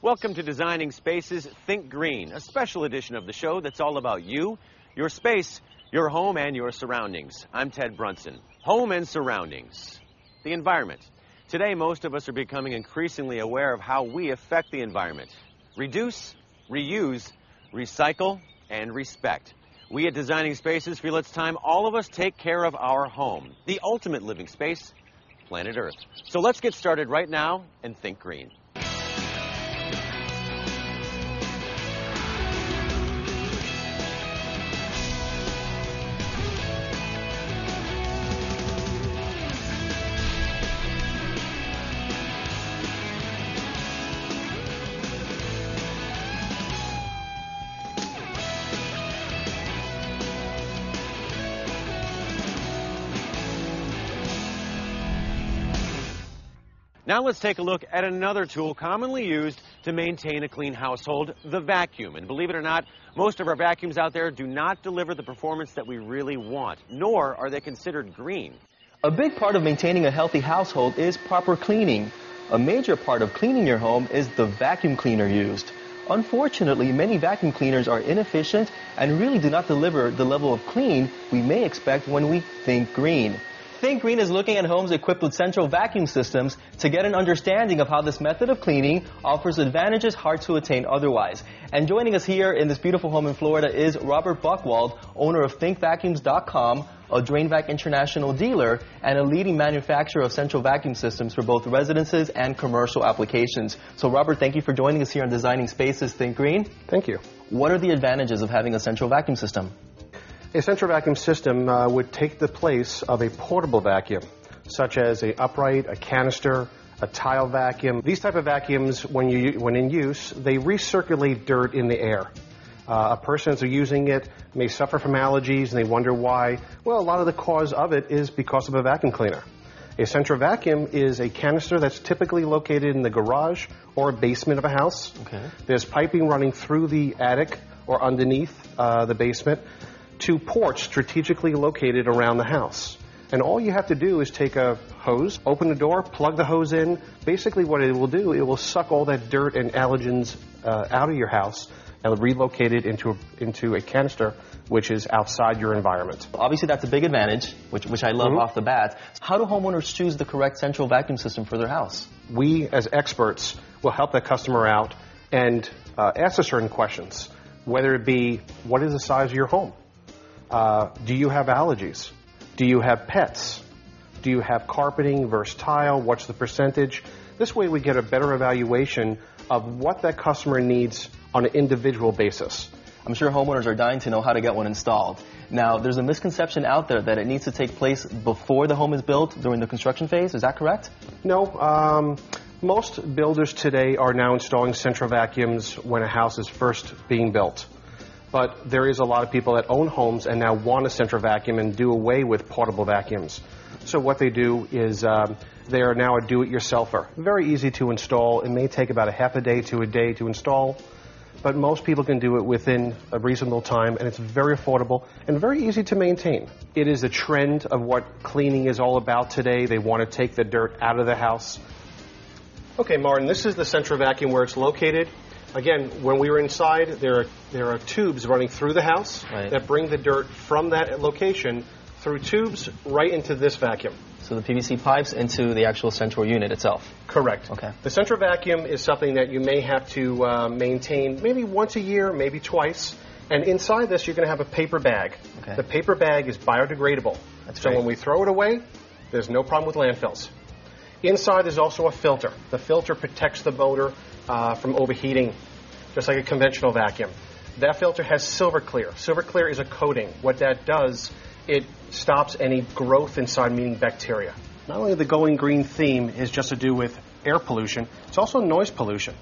Welcome to Designing Spaces Think Green, a special edition of the show that's all about you, your space, your home, and your surroundings. I'm Ted Brunson. Home and surroundings. The environment. Today, most of us are becoming increasingly aware of how we affect the environment. Reduce, reuse, recycle, and respect. We at Designing Spaces feel it's time all of us take care of our home, the ultimate living space, planet Earth. So let's get started right now and think green. Now let's take a look at another tool commonly used to maintain a clean household, the vacuum. And believe it or not, most of our vacuums out there do not deliver the performance that we really want, nor are they considered green. A big part of maintaining a healthy household is proper cleaning. A major part of cleaning your home is the vacuum cleaner used. Unfortunately, many vacuum cleaners are inefficient and really do not deliver the level of clean we may expect when we think green. Think Green is looking at homes equipped with central vacuum systems to get an understanding of how this method of cleaning offers advantages hard to attain otherwise. And joining us here in this beautiful home in Florida is Robert Buckwald, owner of thinkvacuums.com, a Drainvac international dealer, and a leading manufacturer of central vacuum systems for both residences and commercial applications. So Robert, thank you for joining us here on Designing Spaces Think Green. Thank you. What are the advantages of having a central vacuum system? A central vacuum system would take the place of a portable vacuum, such as an upright, a canister, a tile vacuum. These type of vacuums, when in use, they recirculate dirt in the air. A person who's using it may suffer from allergies, and they wonder why. Well, a lot of the cause of it is because of a vacuum cleaner. A central vacuum is a canister that's typically located in the garage or basement of a house. Okay. There's piping running through the attic or underneath the basement to ports strategically located around the house. And all you have to do is take a hose, open the door, plug the hose in. Basically what it will do, it will suck all that dirt and allergens out of your house and relocate it into a canister which is outside your environment. Obviously that's a big advantage, which I love off the bat. How do homeowners choose the correct central vacuum system for their house? We as experts will help that customer out and ask certain questions, whether it be, what is the size of your home? Do you have allergies? Do you have pets? Do you have carpeting versus tile? What's the percentage? This way we get a better evaluation of what that customer needs on an individual basis. I'm sure homeowners are dying to know how to get one installed. Now, there's a misconception out there that it needs to take place before the home is built during the construction phase. Is that correct? No. Most builders today are now installing central vacuums when a house is first being built. But there is a lot of people that own homes and now want a central vacuum and do away with portable vacuums. So what they do is they are now a do-it-yourselfer. Very easy to install. It may take about a half a day to a day to install, but most people can do it within a reasonable time, and it's very affordable and very easy to maintain. It is a trend of what cleaning is all about today. They want to take the dirt out of the house. Okay, Martin, this is the central vacuum where it's located. Again, when we were inside, there are tubes running through the house that bring the dirt from that location through tubes right into this vacuum. So the PVC pipes into the actual central unit itself? Correct. Okay. The central vacuum is something that you may have to maintain maybe once a year, maybe twice. And inside this, you're going to have a paper bag. Okay. The paper bag is biodegradable. So when we throw it away, there's no problem with landfills. Inside there's also a filter. The filter protects the motor from overheating, just like a conventional vacuum. That filter has silver clear. Silver clear is a coating. What that does, it stops any growth inside, meaning bacteria. Not only the going green theme is just to do with air pollution, it's also noise pollution.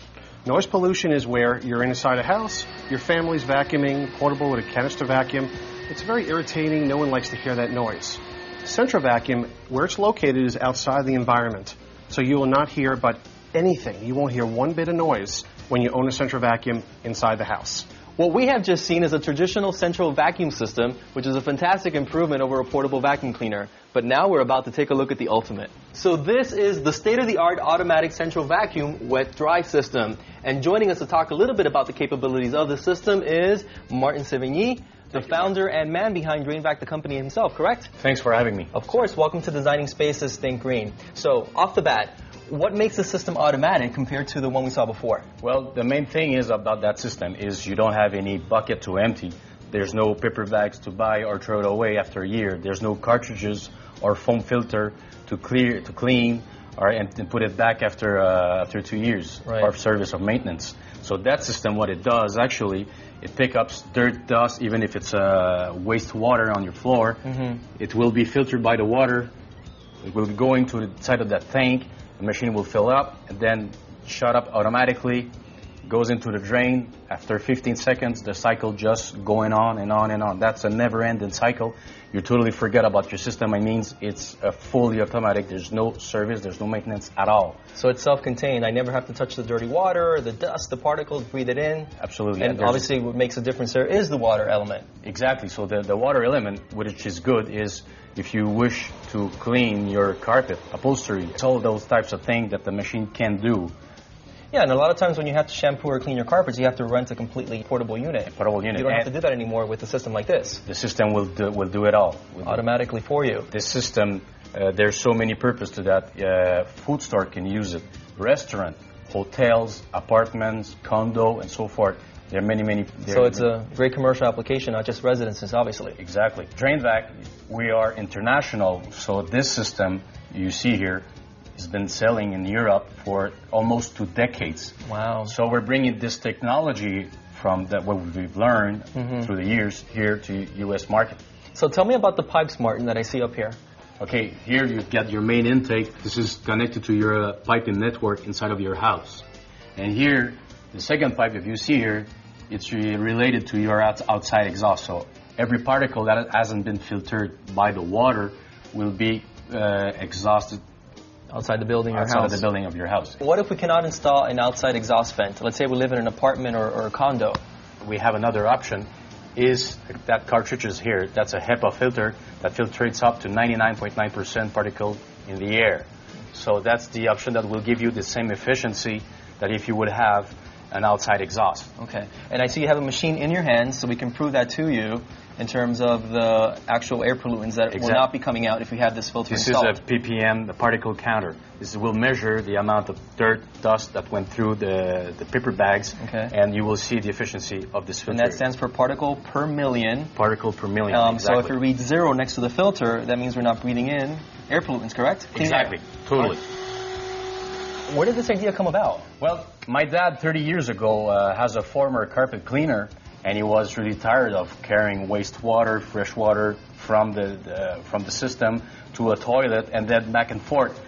Noise pollution is where you're inside a house, your family's vacuuming, portable with a canister vacuum. It's very irritating. No one likes to hear that noise. Central vacuum, where it's located, is outside the environment. So you will not hear but anything. You won't hear one bit of noise when you own a central vacuum inside the house. What we have just seen is a traditional central vacuum system, which is a fantastic improvement over a portable vacuum cleaner. But now we're about to take a look at the ultimate. So this is the state-of-the-art automatic central vacuum wet-dry system. And joining us to talk a little bit about the capabilities of the system is Martin Sevigny, the founder and man behind Drainvac, the company himself, correct? Thanks for having me. Of course. Welcome to Designing Spaces, Think Green. So, off the bat, what makes the system automatic compared to the one we saw before? Well, the main thing is about that system is you don't have any bucket to empty. There's no paper bags to buy or throw it away after a year. There's no cartridges or foam filter to clean and put it back after 2 years of service or maintenance. So that system, what it does actually, it picks up dirt, dust, even if it's wastewater on your floor. It will be filtered by the water. It will be going to the side of that tank. The machine will fill up and then shut up automatically, goes into the drain. After 15 seconds, the cycle just going on and on and on. That's a never-ending cycle. You totally forget about your system. It means it's fully automatic. There's no service, there's no maintenance at all. So it's self-contained. I never have to touch the dirty water, the dust, the particles, breathe it in. Absolutely. And obviously what makes a difference there is the water element. Exactly. So the water element, which is good, is if you wish to clean your carpet, upholstery, it's all those types of things that the machine can do. Yeah, and a lot of times when you have to shampoo or clean your carpets, you have to rent a completely portable unit. You don't have to do that anymore with a system like this. The system will do it all. Automatically for you. This system, there's so many purposes to that. Food store can use it. Restaurant, hotels, apartments, condo, and so forth. There are many. So it's a great commercial application, not just residences, obviously. Exactly. Drainvac, we are international, so this system you see here has been selling in Europe for almost 2 decades. Wow. So we're bringing this technology from what we've learned through the years here to U.S. market. So tell me about the pipes, Martin, that I see up here. Okay, here you've got your main intake. This is connected to your piping network inside of your house. And here, the second pipe, if you see here, it's related to your outside exhaust. So every particle that hasn't been filtered by the water will be exhausted outside the building of your house. Outside of the building of your house. What if we cannot install an outside exhaust vent? Let's say we live in an apartment or a condo. We have another option. Is that cartridges here. That's a HEPA filter that filtrates up to 99.9% particle in the air. So that's the option that will give you the same efficiency that if you would have an outside exhaust. Okay. And I see you have a machine in your hands, so we can prove that to you in terms of the actual air pollutants that will not be coming out if we have this filter installed. This is a ppm, the particle counter. This will measure the amount of dirt, dust that went through the paper bags, and you will see the efficiency of this filter. And that stands for particle per million. Particle per million, exactly. So if you read 0 next to the filter, that means we're not breathing in air pollutants, correct? Exactly, totally. Where did this idea come about? Well, my dad 30 years ago has a former carpet cleaner, and he was really tired of carrying wastewater, fresh water from the system to a toilet and then back and forth.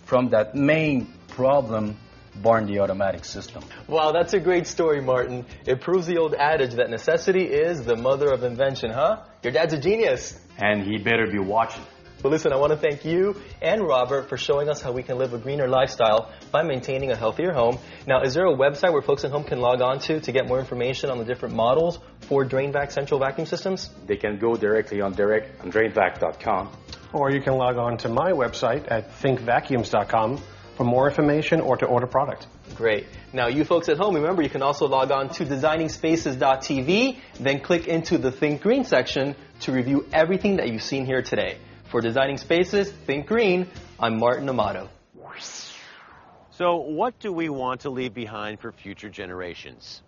From that main problem born the automatic system. Wow, that's a great story, Martin. It proves the old adage that necessity is the mother of invention, huh? Your dad's a genius. And he better be watching. Well, listen, I want to thank you and Robert for showing us how we can live a greener lifestyle by maintaining a healthier home. Now, is there a website where folks at home can log on to get more information on the different models for Drainvac central vacuum systems? They can go directly on drainvac.com. Or you can log on to my website at thinkvacuums.com for more information or to order product. Great. Now, you folks at home, remember, you can also log on to designingspaces.tv, then click into the Think Green section to review everything that you've seen here today. For Designing Spaces, Think Green, I'm Martin Amato. So what do we want to leave behind for future generations?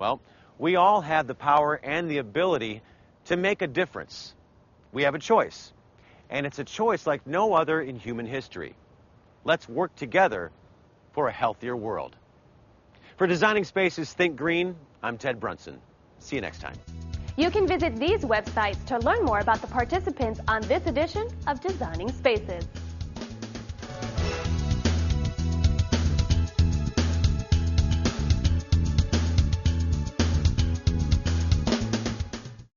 Well, we all have the power and the ability to make a difference. We have a choice, and it's a choice like no other in human history. Let's work together for a healthier world. For Designing Spaces, Think Green, I'm Ted Brunson. See you next time. You can visit these websites to learn more about the participants on this edition of Designing Spaces.